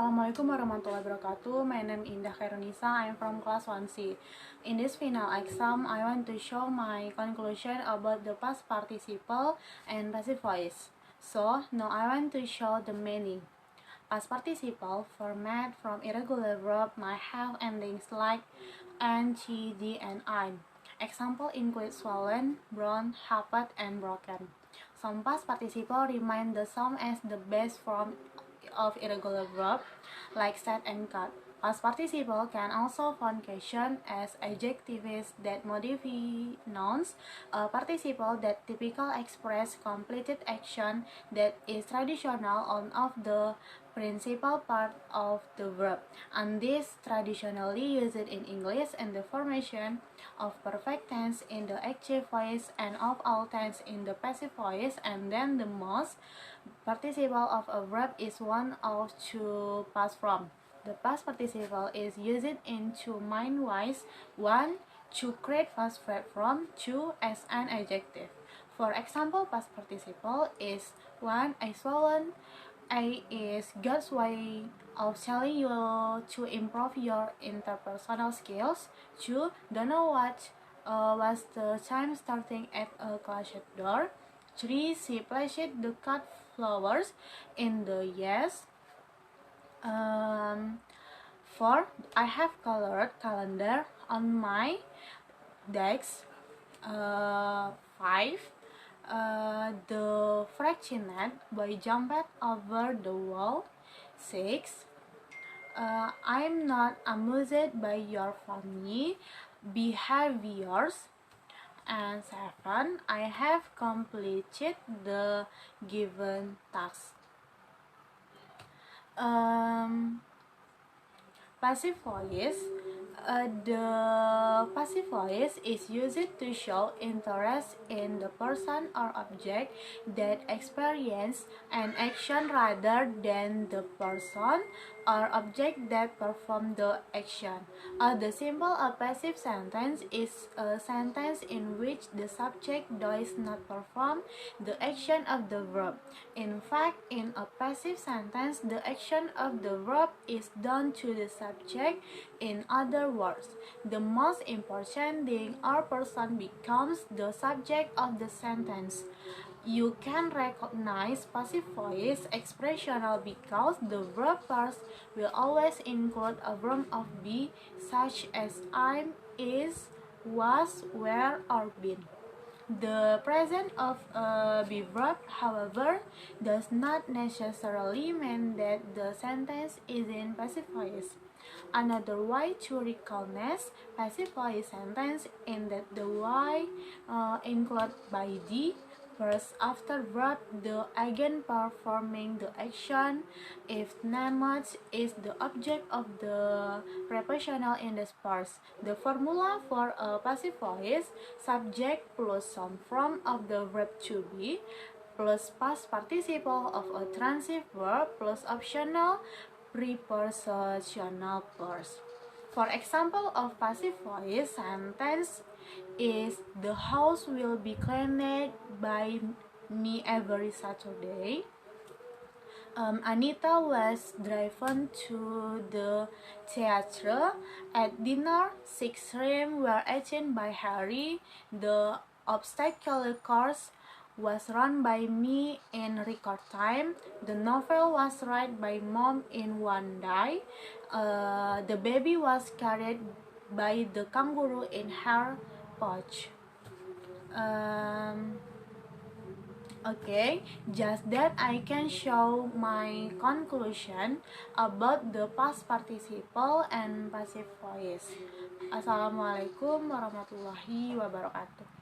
Assalamualaikum warahmatullahi wabarakatuh. My name is Indah Khairunisa. I am from class 1C. In this final exam, I want to show my conclusion about the past participle and passive voice. So, now I want to show the meaning. Past participle, formed from irregular verb, might have endings like n, t, d, and I. Example include swollen, brown, happened, and broken. Some past participle remain the same as the base form of irregular verb, like said and cut. Past participle can also function as adjectives that modify nouns, a participle that typically express completed action that is traditional on of the principal part of the verb, and this traditionally used in English in the formation of perfect tense in the active voice and of all tense in the passive voice. And then the most participle of a verb is one of two past form. The past participle is used in two main ways: one, to create past verb form; two, as an adjective. For example, past participle is one, a swollen. A is God's way of telling you to improve your interpersonal skills. 2. Don't know what was the time starting at a closet door. 3. She placed the cut flowers in the yes. 4. I have colored calendar on my desk. 5. The fractionate boy jumped over the wall. 6. I'm not amused by your funny behaviors. And 7. I have completed the given task. Passive voice. The passive voice is used to show interest in the person or object that experience an action rather than the person or object that performed the action. The symbol of passive sentence is a sentence in which the subject does not perform the action of the verb. In fact, in a passive sentence, the action of the verb is done to the subject. In other words, the most important thing or person becomes the subject of the sentence. You can recognize passive voice expressional because the verb first will always include a verb of be, such as I'm, is, was, were, or been. The presence of a be verb, however, does not necessarily mean that the sentence is in passive voice. Another way to recognize passive voice sentence is that the Y include by the first after verb, the agent performing the action, if named is the object of the prepositional in the past. The formula for a passive voice: subject plus some form of the verb to be plus past participle of a transitive verb plus optional prepositional pairs. For example of passive voice sentence is the house will be cleaned by me every Saturday. Anita was driven to the theater. At dinner, 6 shrimp were eaten by Harry. The obstacle course was run by me in record time. The novel was read by mom in one day. The baby was carried by the kangaroo in her pouch. Okay, just that I can show my conclusion about the past participle and passive voice. Assalamualaikum warahmatullahi wabarakatuh.